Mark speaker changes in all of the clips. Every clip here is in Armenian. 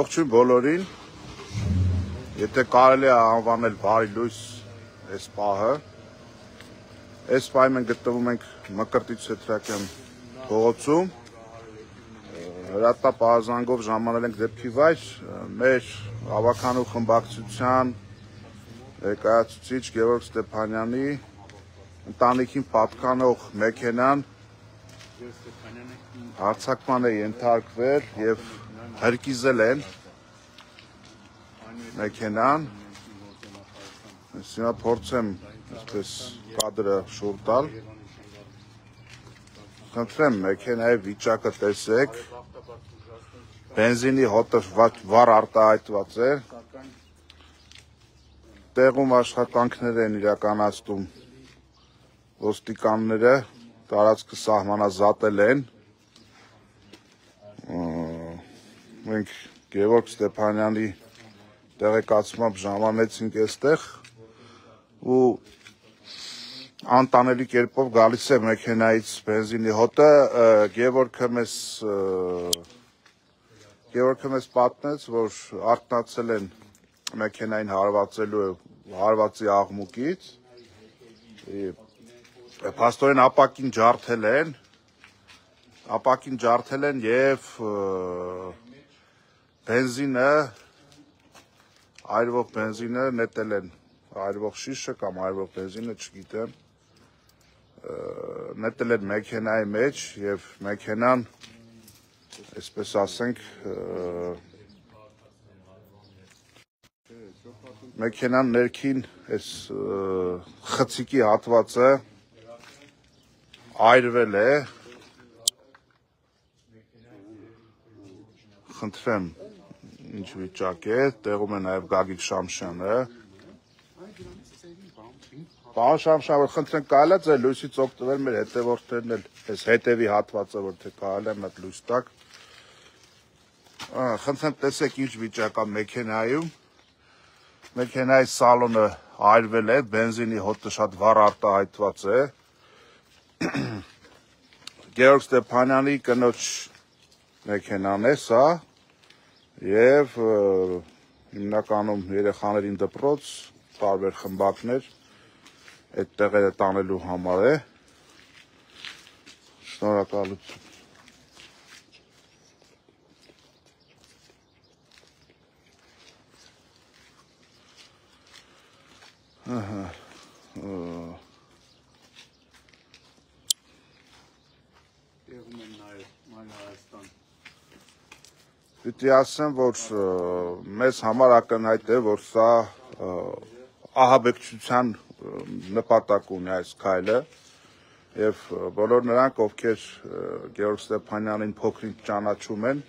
Speaker 1: Ողջույն բոլորին, եթե կարելի է անվանել բարի լույս այս պահը, այս պահի մենք գտնվում ենք Մկրտիչ Սեթրակյան փողոցում, հրատապ ահազանգով ժամանել ենք դեպքի վայր, մեր ավականու խմբակցության ներկայացուցիչ Գևորգ Ստեփանյանի ընտանիքին պատկանող մեքենան հարձակման է ենթարկվել և հրկիզել են մեքենան, ես հիմա փորձեմ այսպես կադրը շուռ տալ, խնդրեմ մեքենայի վիճակը տեսեք, բենզինի հոտը վառ արտահայտված է, տեղում աշխատանքներ են իրականացնում ոստիկանները, տարածքը սահմանազատել են, մենք Գևորգ Ստեփանյանի տեղեկացմամբ ժամանեցինք այստեղ ու անտանելի կերպով գալիս է մեքենայից բենզինի հոտը, Գևորգը մեզ պատմեց, որ արթնացել են մեքենային հարվածի աղմուկից, փաստորեն ապակին ջարդել են և այրվող բենզինը նետել են, այրվող շիշը կամ այրվող բենզինը, չգիտեմ, նետել են մեքենայի մեջ և մեքենան, այսպես ասենք, մեքենան ներքին այս խցիկի հատվածը այրվել է, խնդրեմ ինչ վիճակ է, տեղում է նաև Գագիկ Շամշյանը, պարոն Շամշյան, որ խնդրեմ կարելի է ձեր լույսից օգտվել մեր հետևորդներն էլ, այս հետևի հատվածը, որ թե կարելի է մտ լույս տակ, խնդրեմ տեսեք ինչ վիճակ է մեքենայում, մեքենայի սալոնը այրվել է, բենզինի հոտը շատ վառ արտահայտված է, Գևորգ Ստեփանյանի կնոջ մեքենան է սա և հիմնականում երեխաներին դպրոց, տարբեր խմբակներ այդ տեղերը տանելու համար է, շնորհակալություն։ Պիտի ասեմ, որ մեզ համար ակնհայտ է, որ սա ահաբեկչության նպատակ ունի այս քայլը և բոլոր նրանք, ովքեր Գևորգ Ստեփանյանին փոքրինչ ճանաչում են,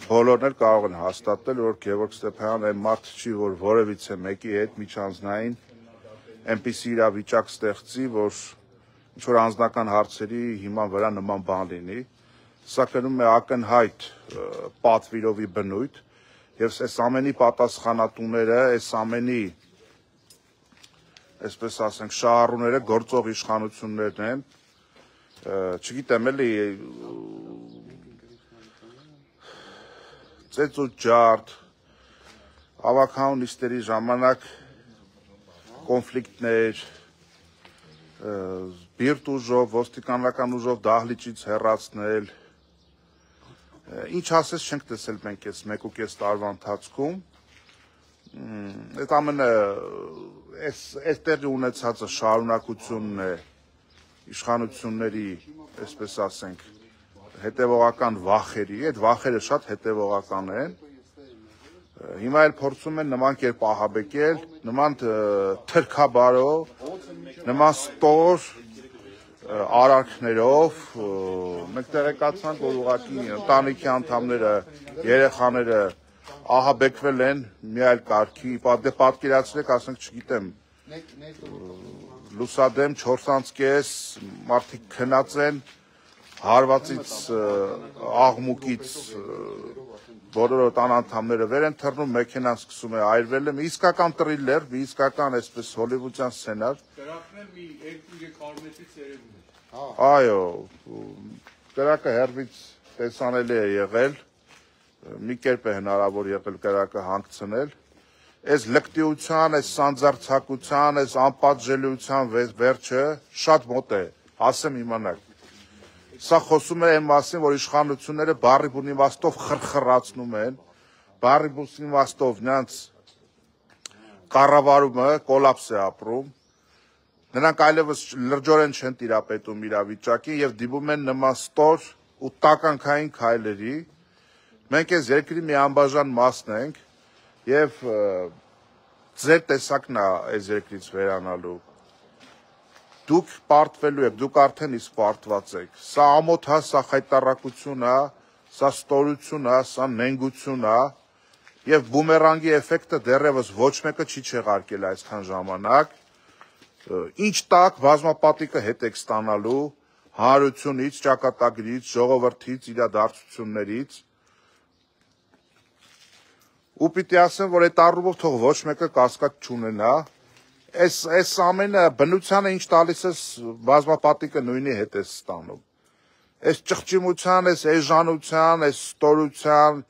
Speaker 1: բոլորն էլ կարող են հաստատել, որ Գևորգ Ստեփանյանն այն մարդը չի, որ որևիցե մեկի հետ միջանձնային այնպիսի իրավիճակ ստեղծի, որ ինչ-որ անձնական հարցերի հիման վրա նման բան լինի, սա կնում է ակնհայտ պատվիրովի բնույթ և այս ամենի պատասխանատուները, այս ամենի, այսպես ասենք, շահառուները գործող իշխանություններն են, չգիտեմ էլի, ծեծ ու ջարդ, ավականու նիստերի ժամանակ կոնֆլիկտներ, բիրտ ուժով, ոստիկանական ուժով դահլիճից հեռացնել, ինչ ասես չենք տեսել մենք այս 1.5 տարվա ընթացքում, այդ ամենը, այս տեղի ունեցածը շարունակությունն է իշխանությունների, այսպես ասենք, հետևողական վախերի, այդ վախերը շատ հետևողական են, հիմա էլ փորձում են նման կերպ ահաբեկել, նման թրքաբարով, նման ստոր արարքներով, մենք տեղեկացանք, որ ուղղակի ընտանիքի անդամները, երեխաները ահաբեկվել են մի այլ կարգի, պատկերացրեք, ասենք, չգիտեմ, լուսադեմ 4.5 մարդիկ քնած են, հարվածից, աղմուկից, բոլոր տան անդամները վեր են թռնում, մեքենան սկսում է այրվել է, մի իսկական տրիլլեր, մի իսկական այսպես հոլիվուդյան սցենար։
Speaker 2: Կրակն էլ մի 2-3 մետրից երևում է։
Speaker 1: Այո, կրակը հեռվից տեսանելի է եղել, մի կերպ է հնարավոր եղել կրակը հանգցնել, այս լկտիության, այս սանձարձակության, այս անպատժելիության վերջը շատ մոտ է, ասեմ իմանաք։ Սա խոսում է այն մասին, որ իշխանությունները բառի բուն իմաստով խրխրացնում են, բառի բուն իմաստով նրանց կառավարումը կոլապս է ապրում, նրանք այլևս լրջորեն չեն տիրապետում իրավիճակին եւ դիպում են նման ստոր ու տականքային քայլերի։ Մենք այս երկրի մի անբաժան մասն ենք եւ ձեր տեսակն է այս երկրից վերանալու։ Դուք պարտվելու եք, դուք արդեն իսկ պարտված եք։ Սա ամոթ է, սա խայտառակություն է, սա ստորություն է, սա նենգություն է եւ բումերանգի էֆեկտը դեռևս ոչ մեկը չի չեղարկել այսքան ժամանակ։ Ինչ տակ բազմապատիկը հետ եք ստանալու հանրությունից, ճակատագրից, ժողովրդից, իրադարձություններից։ Ու պիտի ասեմ, որ այդ առումով թող ոչ մեկը կասկած չունենա։ Այս ամենը բնությանը ինչ տալիս ես բազմապատիկը նույնի հետ ես ստանում։ Այս ճղճիմության, այս էժանության, այս ստորության,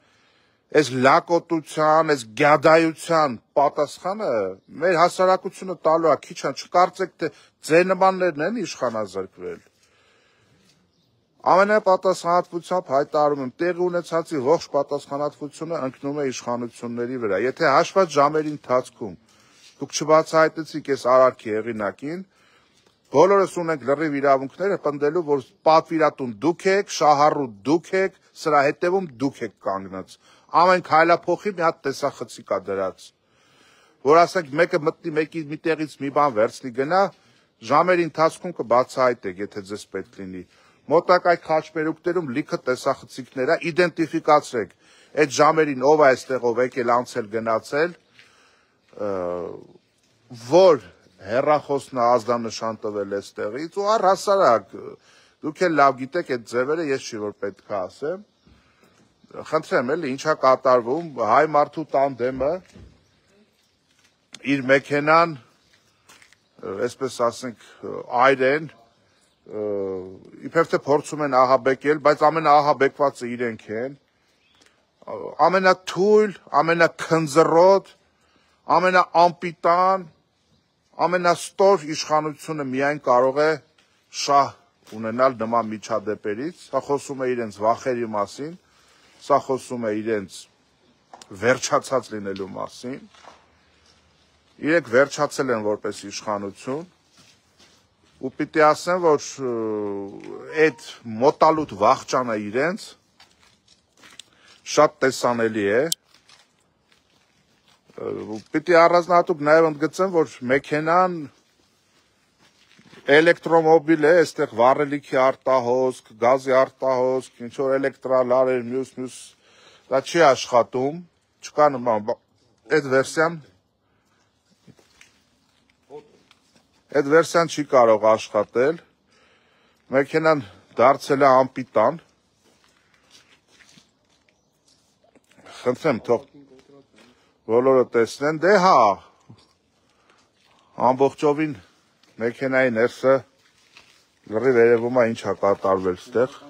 Speaker 1: այս լակոտության, այս գյադայության պատասխանը մեր հասարակությունը տալու է, քիչ է, չկարծեք թե ձեր նմաններն են իշխանազրկվել։ Ամենապատասխանատվությամբ հայտարարում եմ, տեղի ունեցածի ողջ պատասխանատվությունը ընկնում է իշխանությունների վրա։ Եթե հաշված ժամերի ընթացքում դուք չբացահայտեցիք այս արարքի հեղինակին, բոլորս ունենք լրիվ իրավունքները պնդելու, որ պատվիրատուն դուք եք, շահառու դուք եք, սրա հետևում դուք եք կանգնած։ Ամեն քայլափոխի մի հատ տեսախցիկ է դրած, որ ասենք մեկը մտնի մեկի մի տեղից մի բան վերցնի գնա, ժամերի ընթացքում կբացահայտեք, եթե ձեզ պետք լինի։ Մոտակայ խաչմերուկներում լիքը տեսախցիկներ է, իդենտիֆիկացրեք այդ ժամերին ով է այստեղով եկել անցել գնացել, որ հեռախոսն ազդանշան տվել այստեղից ու առհասարակ դուք էլ լավ գիտեք այդ ձևերը, ես չի որ պետք է ասեմ։ Խնդրեմ էլի ինչա կատարվում, հայ մարդու տանդեմը իր մեքենան, այսպես ասենք, այրեն, իբրև թե փորձում են ահաբեկել, բայց ամենաահաբեկվածը իրենք են, ամենաթույլ, ամենաքնձռոտ, ամենաանպիտան, ամենաստոր իշխանությունը միայն կարող է շահ ունենալ նման միջադեպերից, սա խոսում է իրենց վախերի մասին, սա խոսում է իրենց վերջացած լինելու մասին, իրենք վերջացել են որպես իշխանություն, ու պիտի ասեմ, որ այդ մոտալուտ վախճանը իրենց շատ տեսանելի է, պիտի առանձնահատուկ նաև ընդգծեմ, որ մեքենան էլեկտրոմոբիլ է, այստեղ վառելիքի արտահոսք, գազի արտահոսք, ինչ որ էլեկտրալարեր, մյուս, դա չի աշխատում, չկա նման, այդ վերսիան չի կարող աշխատել, մեքենան դարձել է անպիտան, խնդրեմ թող բոլորը տեսնեն, դե հա, ամբողջովին մեքենայի ներսը լրիվ երևում է ինչ է կատարվել ստեղ։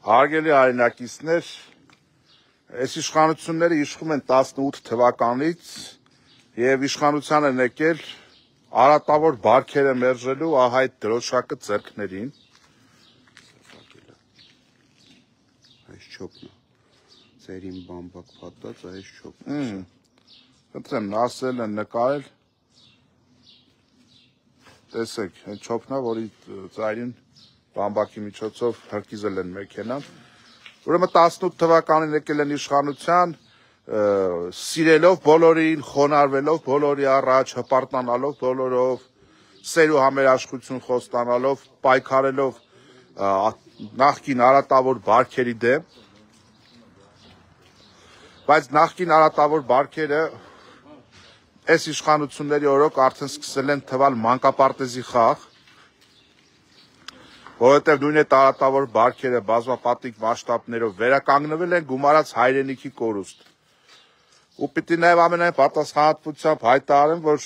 Speaker 1: Հարգելի հայրենակիցներ, այս իշխանությունները իշխում են 18 թվականից եւ իշխանության են եկել արատավոր բարքերը մերժելու ահա այդ դրոշակը ձեռքներին։
Speaker 3: Այս չոքն է, ծերին բամբակ փաթած, այս չոքն է։
Speaker 1: Խնդրեմ, ասել են նկարել, տեսեք, այդ չոքն է, որի ծայրին բամբակի միջոցով հրկիզել են մեքենան, ուրեմն 18 թվականին եկել են իշխանության, սիրելով բոլորին, խոնարհվելով բոլորի առաջ, հպարտանալով բոլորով, սեր ու համերաշխություն խոստանալով, պայքարելով նախկին արատավոր բարքերի դեմ, բայց նախկին արատավոր բարքերը այս իշխանությունների օրոք արդեն սկսել են թվալ մանկապարտեզի խաղ, որովհետև նույն այդ արատավոր բարքերը բազմապատիկ մասշտաբներով վերականգնվել են գումարած հայրենիքի կորուստ։ Ու պիտի նաև ամենայն պատասխանատվությամբ հայտարարեմ, որ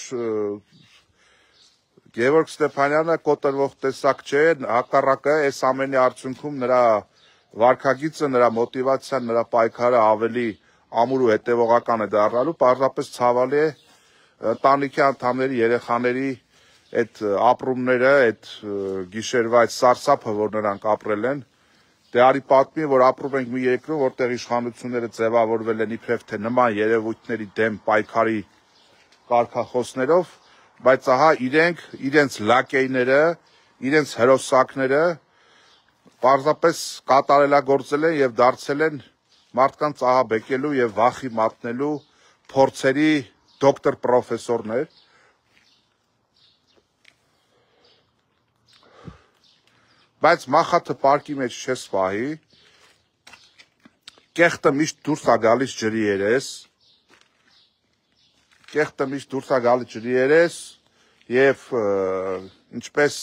Speaker 1: Գևորգ Ստեփանյանը կոտրվող տեսակ չէ, հակառակը այս ամենի արդյունքում նրա վարքագիծը, նրա մոտիվացիան, նրա պայքարը ավելի ամուր ու հետևողական է դառնալու, պարզապես ցավալի է ընտանիքի անդամների, երեխաների այդ ապրումները, այդ գիշերվա այդ սարսափը, որ նրանք ապրել են, դե արի պատմի, որ ապրում ենք մի երկրում, որտեղ իշխանությունները ձևավորվել են իբրև թե նման երևույթների դեմ պայքարի կարգախոսներով, բայց ահա իրենք, իրենց լակեյները, իրենց հրոսակները պարզապես կատարելագործել են եւ դարձել են մարդկանց ահաբեկելու եւ վախի մատնելու փորձերի դոկտոր պրոֆեսորներ, բայց մախաթը պարկի մեջ չես պահի, կեղտը միշտ դուրս է գալիս ջրի երես, եւ ինչպես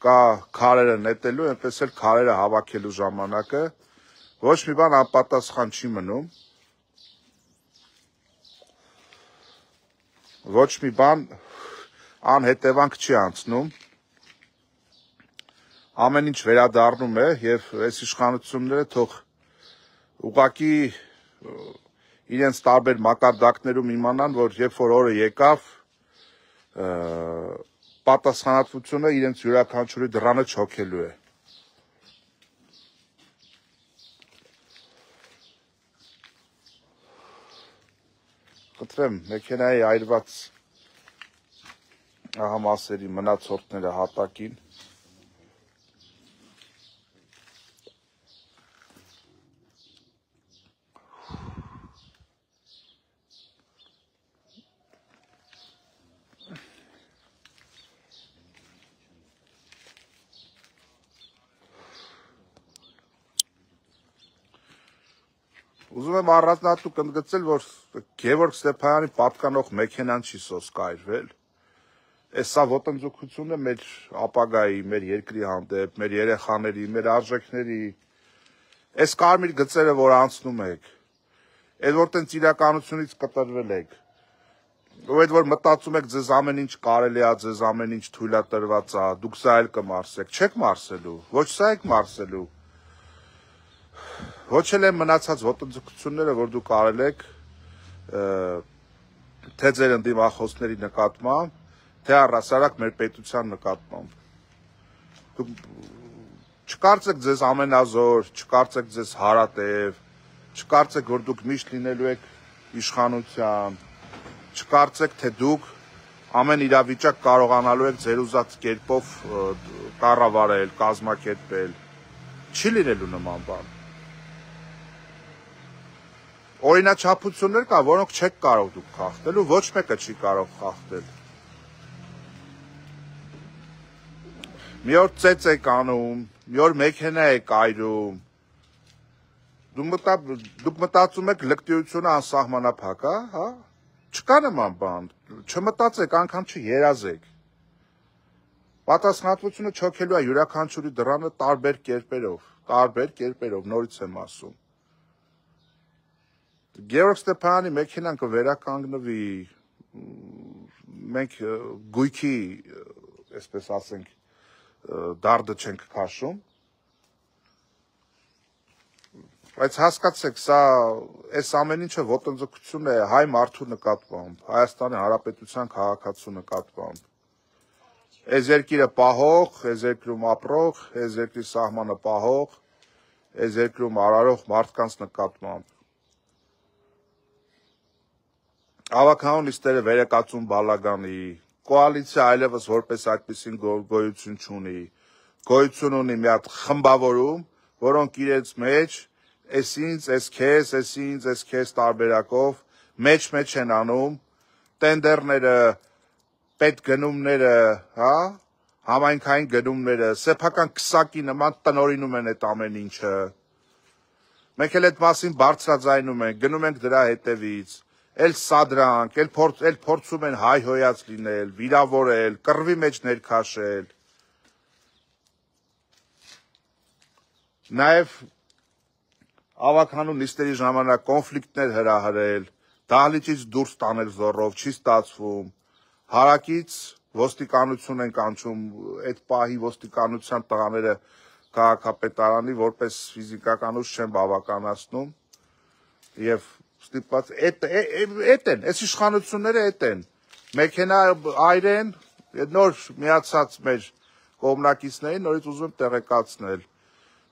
Speaker 1: կա քարերը նետելու, այնպես էլ քարերը հավաքելու ժամանակը, ոչ մի բան անպատասխան չի մնում, ոչ մի բան անհետևանք չի անցնում, ամեն ինչ վերադառնում է եւ այս իշխանությունները թող ուղղակի իրենց տարբեր մակարդակներում իմանան, որ երբ որ օրը եկավ, պատասխանատվությունը իրենց յուրաքանչյուրի դռանը չոքելու է։ Խնդրեմ, մեքենայի այրված ահամասերի մնացորդները հատակին։ Ուզում եմ առանձնահատուկ ընդգծել, որ Գևորգ Ստեփանյանի պատկանող մեքենան չի սոսկայրվել։ Այս սա ոտնձգություն է մեր ապագայի, մեր երկրի հանդեպ, մեր երեխաների, մեր արժեքների։ Այս կարմիր գծերը, որ անցնում եք, այդ որ տենց իրականությունից կտրվել եք, ու այդ որ մտածում եք ձեզ ամեն ինչ կարելի է, ձեզ ամեն ինչ թույլատրված է, դուք սա էլ կմարսեք, չեք մարսելու, ոչ սա եք մարսելու։ Ոչ էլ են մնացած ոտնձգությունները, որ դուք արել եք թե ձեր ընդդիմախոսների նկատմամբ, թե առհասարակ մեր պետության նկատմամբ։ Դուք չկարծեք ձեզ ամենազոր, չկարծեք ձեզ հարատև, չկարծեք, որ դուք միշտ լինելու եք իշխանության, չկարծեք, թե դուք ամեն իրավիճակ կարողանալու եք ձեր ուզած կերպով կառավարել, կազմակերպել։ Չի լինելու նման բան։ Օրինաչափություններ կա, որոնք չեք կարող դուք խախտել ու ոչ մեկը չի կարող խախտել։ Մի օր ծեծ եք անում, մի օր մեքենա եք այրում, դուք մտածում եք լկտիությունը անսահմանափակ, հա? Չկա նման բան, չմտածեք, անգամ չերազեք։ Պատասխանատվությունը չոքելու է յուրաքանչյուրի դռանը տարբեր կերպերով, նորից եմ ասում։ Գևորգ Ստեփանյանի մեքենան կվերականգնվի, մենք գույքի, այսպես ասենք, դարդը չենք քաշում, բայց հասկացեք, սա այս ամեն ինչը ոտնձգություն է հայ մարդու նկատմամբ, Հայաստանի Հանրապետության քաղաքացու նկատմամբ, այս երկիրը պահող, այս երկրում ապրող, այս երկրի սահմանը պահող, այս երկրում արարող մարդկանց նկատմամբ։ Ավականիստերը վերեկացում բալագանի, կոալիցիա այլևս որպես այդպիսին գոյություն չունի, գոյություն ունի մի հատ խմբավորում, որոնք իրենց մեջ ես ինձ, ես քեզ, ես ինձ, ես քեզ տարբերակով մեջ են անում, տենդերները պետ գնումները, հա, համայնքային գնումները, սեփական քսակի նման տնորինում են այդ ամեն ինչը։ Մենք էլ այդ մասին բարձրաձայնում ենք, գնում ենք դրա հետևից, էլ սադրանք, էլ փորձում են հայհոյած լինել, վիրավորել, կռվի մեջ ներքաշել։ Նաև ավականու նիստերի ժամանակ կոնֆլիկտներ հրահրել, դահլիճից դուրս տանել զոռով, չի ստացվում, հարակից ոստիկանություն են կանչում, այդ պահի ոստիկանության տղաները քաղաքապետարանի որպես ֆիզիկական ուժ չեն բավականացնում եւ ստիպված այդ են, այս իշխանությունները այդ են, մեքենա այրեն, նոր միացած մեր կողմնակիցներին նորից ուզում եմ տեղեկացնել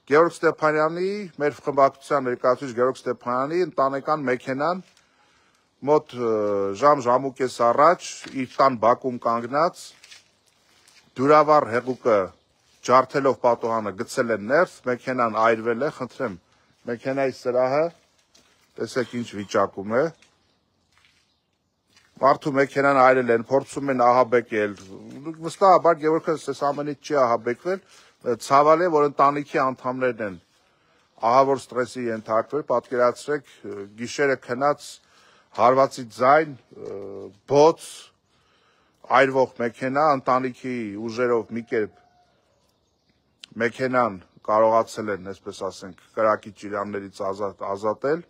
Speaker 1: Գեորգ Ստեփանյանի, մեր խմբակցության ներկայացուցիչ Գեորգ Ստեփանյանի ընտանեկան մեքենան մոտ ժամ ու կես առաջ իր տան բակում կանգնած դյուրավառ հեղուկը ջարդելով պատոհանը գցել են ներս, մեքենան այրվել է, խնդրեմ, մեքենայի սրահը տեսեք ինչ վիճակում է, մարդու մեքենան այրել են, փորձում են ահաբեկել, վստահաբար Գևորգը այս ամենից չի ահաբեկվել, ցավալի է, որ ընտանիքի անդամներն են ահավոր ստրեսի ենթարկվել, պատկերացրեք գիշերը քնած հարվածի ձայն, բոց, այրվող մեքենա, ընտանիքի ուժերով մի կերպ մեքենան կարողացել են, այսպես ասենք, կրակի ճիրաններից ազատել,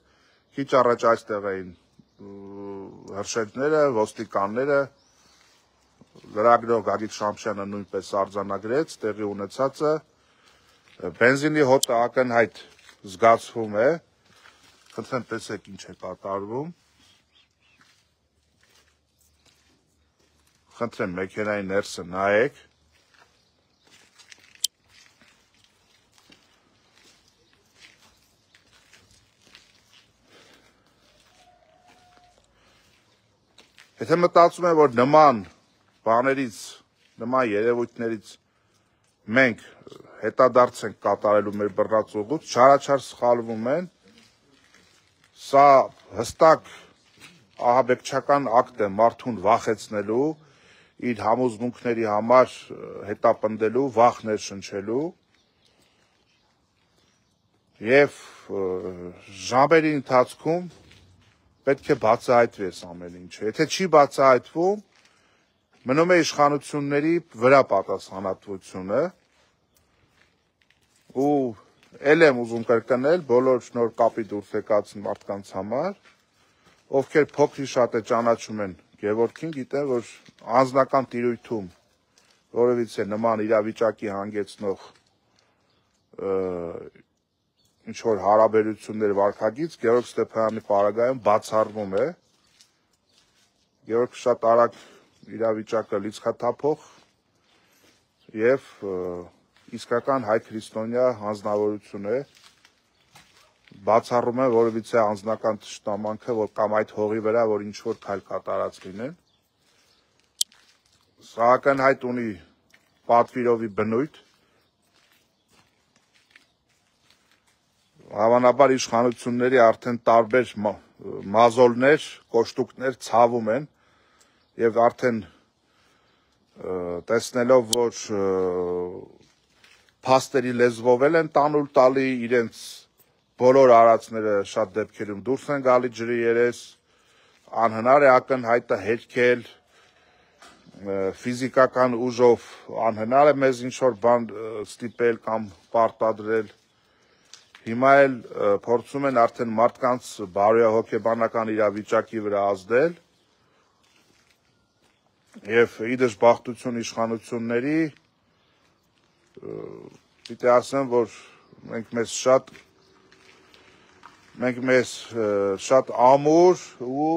Speaker 1: քիչ առաջ այստեղ էին հրշեջները, ոստիկանները, լրագրող Գագիկ Շամշյանը նույնպես արձանագրեց, տեղի ունեցածը, բենզինի հոտը ակնհայտ զգացվում է, խնդրեմ տեսեք ինչ է կատարվում, խնդրեմ մեքենայի ներսը նայեք, եթե մտածում եմ, որ նման բաներից, նման երևույթներից մենք հետադարձ ենք կատարելու մեր բռնած ուղուց, չարաչար սխալվում են, սա հստակ ահաբեկչական ակտ է մարդուն վախեցնելու, իր համոզմունքների համար հետապնդելու, վախ ներշնչելու և ժամերի ընթացքում պետք է բացահայտվի այս ամեն ինչը, եթե չի բացահայտվում, մնում է իշխանությունների վրա պատասխանատվությունը ու էլ եմ ուզում կրկնել բոլոր նոր կապի դուրս եկած մարդկանց համար, ովքեր փոքր շատ է ճանաչում են Գևորգին, գիտեն, որ անձնական տիրույթում որևիցե նման իրավիճակի հանգեցնող ինչ-որ հարաբերություններ վարքագից Գեորգ Ստեփանյանի պարագայում բացառվում է, Գեորգը շատ արագ իրավիճակը լիցքաթափող և իսկական հայ քրիստոնյա հանձնավորություն է, բացառում է որևիցե անձնական թշնամանքը, որ կամ այդ հողի վրա, որ ինչ-որ քայլ կատարած լինեն, սա ակնհայտ ունի պատվիրովի բնույթ, հավանաբար իշխանությունների արդեն տարբեր մազոլներ, կոշտուկներ ցավում են և արդեն տեսնելով, որ փաստերի լեզվով են տանուլ տալի, իրենց բոլոր արածները շատ դեպքերում դուրս են գալի ջրի երես, անհնար է ակնհայտը հերքել, ֆիզիկական ուժով անհնար է մեզ ինչ-որ բան ստիպել կամ պարտադրել, հիմա էլ փորձում են արդեն մարդկանց բարոյահոգեբանական իրավիճակի վրա ազդել և իդժբախտություն իշխանությունների, պիտի ասեմ, որ մենք մեզ շատ ամուր ու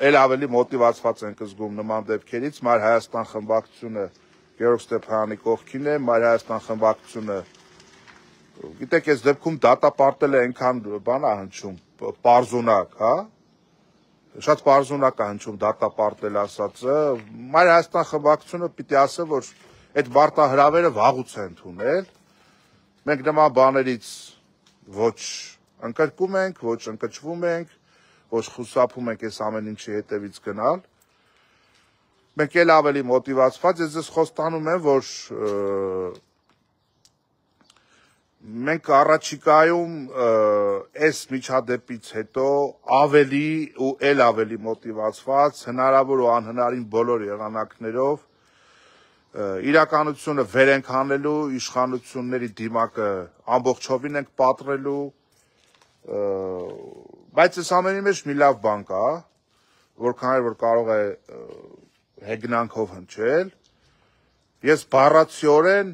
Speaker 1: էլ ավելի մոտիվացված ենք զգում նման դեպքերից, Մայր Հայաստան խմբակցությունը Գեորգ Ստեփանյանի կողքին է, Մայր Հայաստան խմբակցությունը Գիտեք, այս դեպքում դատապարտել է այնքան բան է հնչում, պարզունակ, հա, շատ պարզունակ է հնչում դատապարտել ասածը, Մայր Հայաստան խմբակցությունը պիտի ասեմ, որ այդ մարտահրավերը վաղուց է ընդունել, մենք նման բաներից ոչ ընկրկում ենք, ոչ ընկճվում ենք, ոչ խուսափում ենք այս ամեն ինչի հետևից գնալ, մենք էլ ավելի մոտիվացված, ես ձեզ խոստանում եմ, որ մենք առաջիկայում այս միջադեպից հետո ավելի ու էլ ավելի մոտիվացված, հնարավոր ու անհնարին բոլոր եղանակներով իրականությունը վեր ենք հանելու, իշխանությունների դիմակը ամբողջովին ենք պատռելու, բայց այս ամենի մեջ մի լավ բան կա, որքան որ կարող է հեգնանքով հնչել, ես բառացիորեն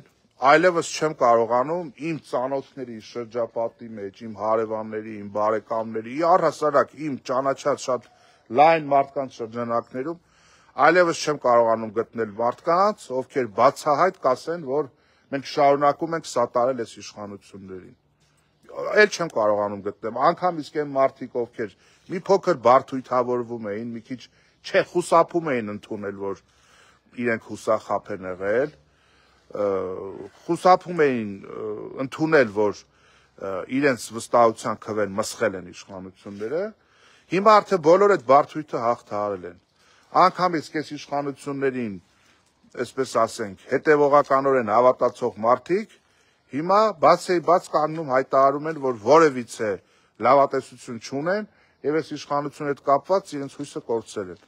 Speaker 1: այլևս չեմ կարողանում իմ ծանոթների շրջապատի մեջ, իմ հարևանների, իմ բարեկամների, առհասարակ իմ ճանաչած շատ լայն մարդկանց շրջանակներում այլևս չեմ կարողանում գտնել մարդկանց, ովքեր բացահայտ կասեն, որ մենք շարունակում ենք սատարել այս իշխանություններին։ Էլ չեմ կարողանում գտնել, անգամ իսկ այն մարդիկ, ովքեր մի փոքր բարդույթավորվում էին, մի քիչ խուսափում էին ընդունել, որ իրենք հուսախաբ են եղել, խուսափում էին ընդունել, որ իրենց վստահության քվեն մսխել են իշխանությունները, հիմա արդեն բոլոր այդ բարդույթը հաղթահարել են։ Անգամ իսկ այս իշխանություններին, այսպես ասենք, հետևողականորեն հավատացող մարդիկ հիմա բաց կանգնում հայտարարում են, որ որևիցե լավատեսություն չունեն եւ այս իշխանությունի հետ կապված իրենց հույսը կորցրել են։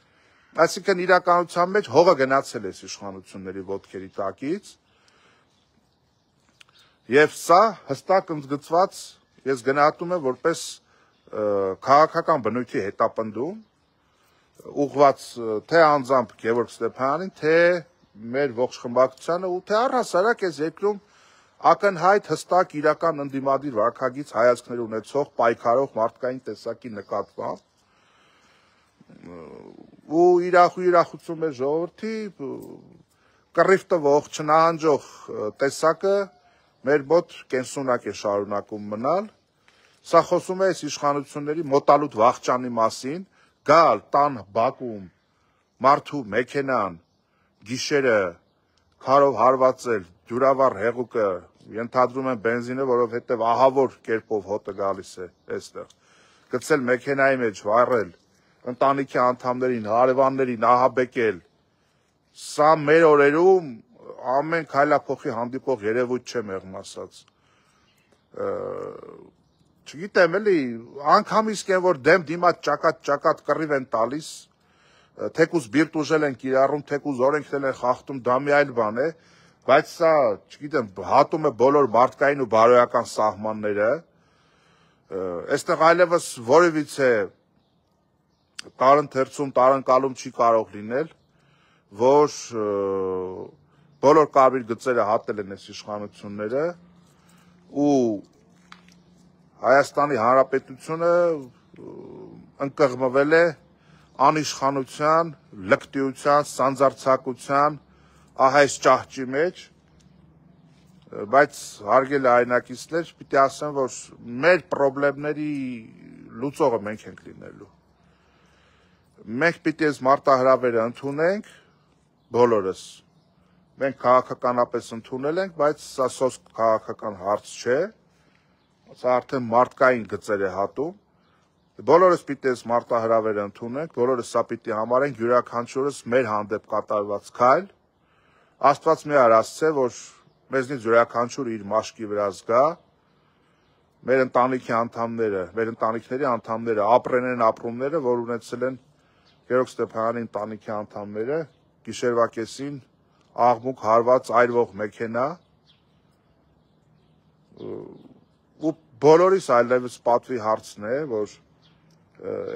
Speaker 1: Այսինքն իրականության մեջ հողը գնացել է այս իշխանությունների ոտքերի տակից եւ սա հստակ ընդգծված ես գնահատում եմ որպես քաղաքական բնույթի հետապնդում ուղղված թե անձամբ Գևորգ Ստեփանյանին, թե մեր ողջ խմբակցությանը ու թե առհասարակ այս երկրում ակնհայտ հստակ իրական ընդդիմադիր վարքագիծ հայացքներ ունեցող պայքարող մարդկային տեսակի նկատմամբ ու իրախություն մեր ժողովրդի կռիվ տվող, չնահանջող տեսակը մեր մոտ կենսունակ է շարունակում մնալ։ Սա խոսում է այս իշխանությունների մոտալուտ վախճանի մասին, գալ տան բակում մարդու մեքենան գիշերը քարով հարվածել, ջուրավառ հեղուկը, ենթադրում են բենզինը, որովհետև ահավոր կերպով հոտը գալիս է այստեղ, գցել մեքենայի մեջ, վառել, ընտանիքի անդամներին, հարևաններին ահաբեկել, սա մեր օրերում ամեն քայլափոխի հանդիպող երևույթ չէ մեղմ ասած։ Չգիտեմ էլի, անգամ իսկ են, որ դեմ դիմաց ճակատ կռիվ են տալիս, թեկուզ բիրտ ուժել են կիրառում, թեկուզ օրենքներ են խախտում, դա մի այլ բան է, բայց սա, չգիտեմ, հատում է բոլոր մարդկային ու բարոյական սահմանները, այստեղ այլևս որևիցե տարընթերցում, տարընկալում չի կարող լինել, որ բոլոր կարմիր գծերը հատել են այս իշխանությունները ու Հայաստանի Հանրապետությունը ընկղմվել է անիշխանության, լկտիության, սանձարձակության, ահայս ճահճի մեջ, բայց հարգելի հայրենակիցներ, պիտի ասեմ, որ մեր պրոբլեմների լուծողը մենք ենք լինելու։ Մենք պիտի այս մարտահրավերը ընդունենք, բոլորս, մենք քաղաքականապես ընդունել ենք, բայց սա սոսկ քաղաքական հարց չէ, սա արդեն մարդկային գծեր է հատում, բոլորս պիտի այս մարտահրավերը ընդունենք, բոլորս սա պիտի համարենք յուրաքանչյուրս մեր հանդեպ կատարված քայլ, Աստված մի արասցե, որ մեզնից յուրաքանչյուրը իր մաշկի վրա զգա, մեր ընտանիքի անդամները, մեր ընտանիքների անդամները ապրեն են ապրումները, որ ունեցել են Գևորգ Ստեփանյանի ընտանիքի անդամները, գիշերվա կեսին աղմուկ հարված այրվող մեքենա ու բոլորիս այլևս պատվի հարցն է, որ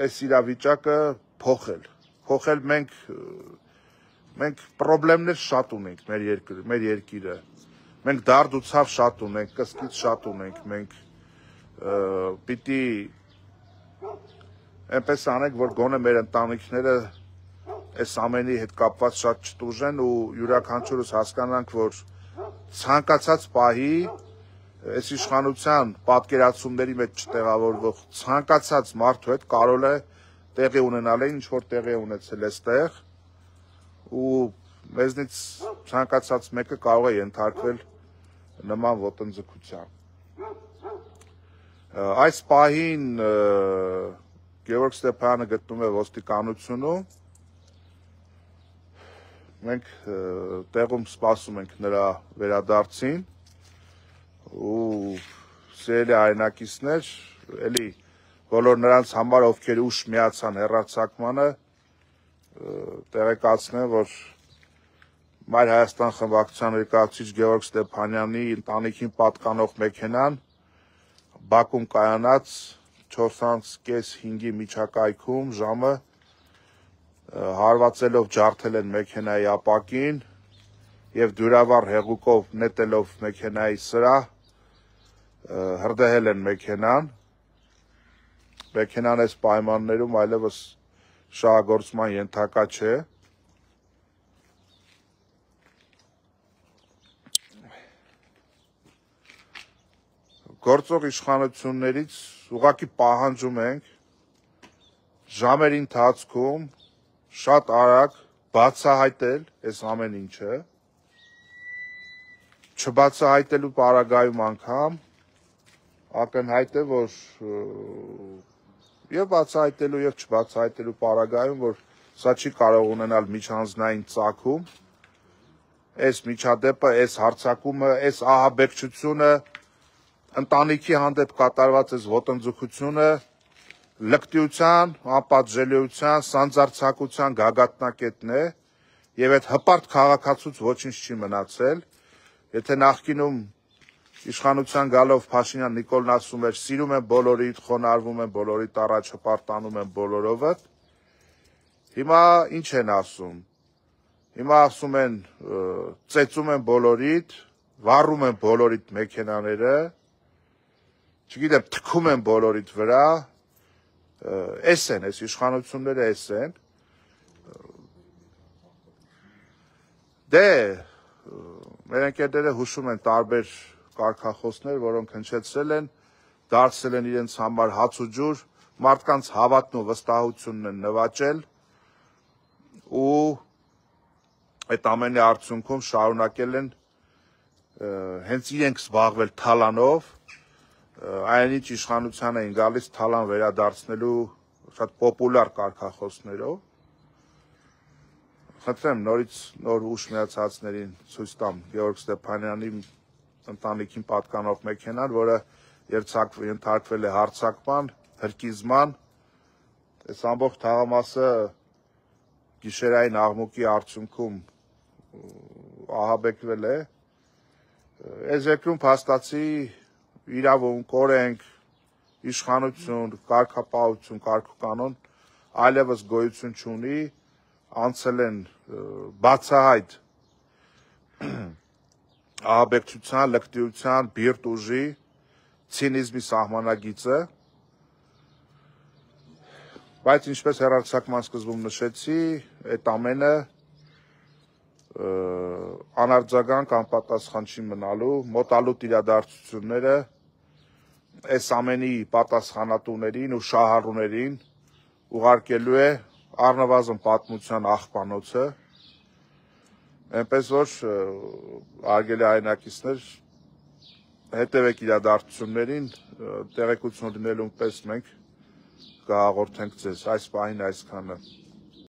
Speaker 1: այս իրավիճակը փոխել մենք պրոբլեմներ շատ ունենք մեր երկիրը, մենք դարդ ու ցավ շատ ունենք, կսկիծ շատ ունենք, մենք պիտի այնպես անենք, որ գոնե մեր ընտանիքները այս ամենի հետ կապված շատ չտուժեն ու յուրաքանչյուրս հասկանանք, որ ցանկացած պահի այս իշխանության պատկերացումների մեջ չտեղավորվող ցանկացած մարդու հետ կարող է տեղի ունենալ է, ինչ որ տեղի է ունեցել այստեղ ու մեզնից ցանկացած մեկը կարող է ենթարկվել նման ոտնձգության։ Այս պահին Գևորգ Ստեփանյանը գտնում է ոստիկանությունում, մենք տեղում սպասում ենք նրա վերադարձին ու սիրելի հայրենակիցներ, էլի բոլոր նրանց համար, ովքեր ուշ միացան հեռարձակմանը, տեղեկացնեմ, որ Մայր Հայաստան խմբակցության ներկայացուցիչ Գևորգ Ստեփանյանի ընտանիքին պատկանող մեքենան Բաքում կայանած 4:30-5-ի միջակայքում ժամը հարվածելով ջարդել են մեքենայի ապակին եւ դյուրավառ հեղուկով նետելով մեքենայի սրահ հրդեհել են մեքենան։ Մեքենան այս պայմաններում այլևս շահագործման ենթակա չէ։ Գործող իշխանություններից ուղղակի պահանջում ենք ժամերի ընթացքում շատ արագ բացահայտել այս ամեն ինչը, չբացահայտելու պարագայում անգամ ակնհայտ է, որ եւ բացահայտելու եւ չբացահայտելու պարագայում, որ սա չի կարող ունենալ միջանձնային ծագում, այս միջադեպը, այս հարձակումը, այս ահաբեկչությունը, ընտանիքի հանդեպ կատարված այս ոտնձգությունը լկտիության, անպատժելիության, սանձարձակության գագաթնակետն է եւ այդ հպարտ քաղաքացուց ոչինչ չի մնացել։ Եթե նախկինում իշխանության գալով Փաշինյան Նիկոլն ասում էր սիրում եմ բոլորիդ, խոնարհվում եմ բոլորիդ առաջ, հպարտանում եմ բոլորովդ, հիմա ինչ են ասում։ Հիմա ասում են ծեծում են բոլորիդ, վառում են բոլորիդ մեքենաները, չգիտեմ, թքում են բոլորիդ վրա, էս են, այս իշխանությունները էս են։ Դե, մեր ընկերները հուշում են տարբեր կարգախոսներ, որոնք հնչեցրել են, դարձել են իրենց համար հաց ու ջուր, մարդկանց հավատն ու վստահությունն են նվաճել ու այդ ամենի արդյունքում շարունակել են հենց իրենք զբաղվել թալանով, այն ինչ իշխանության էին գալիս թալան վերադարձնելու շատ պոպուլար կարգախոսներով։ Խնդրեմ նորից նոր ուշ միացածներին ցույց տամ Գևորգ Ստեփանյանի ընտանիքին պատկանող մեքենան, որը ենթարկվել է հարձակման, հրկիզման, այս ամբողջ թաղամասը գիշերային աղմուկի արդյունքում ահաբեկվել է։ Այս երկրում փաստացի իրավունք, օրենք, իշխանություն, կարգապահություն, կարգուկանոն այլևս գոյություն չունի, անցել են բացահայտ ահաբեկչության, լկտիության, բիրտ ուժի, ցինիզմի սահմանագիծը, բայց ինչպես հեռարձակման սկզբում նշեցի, այդ ամենը անարձագանք անպատասխան չի մնալու, մոտալուտ իրադարձությունները այս ամենի պատասխանատուներին ու շահառուներին ուղարկելու է առնվազն պատմության աղբանոցը, այնպես որ արգելի հայրենակիցներ, հետևեք իրադարձություններին, տեղեկություն լինելուն պես մենք կհաղորդենք ձեզ, այս պահին այսքանը։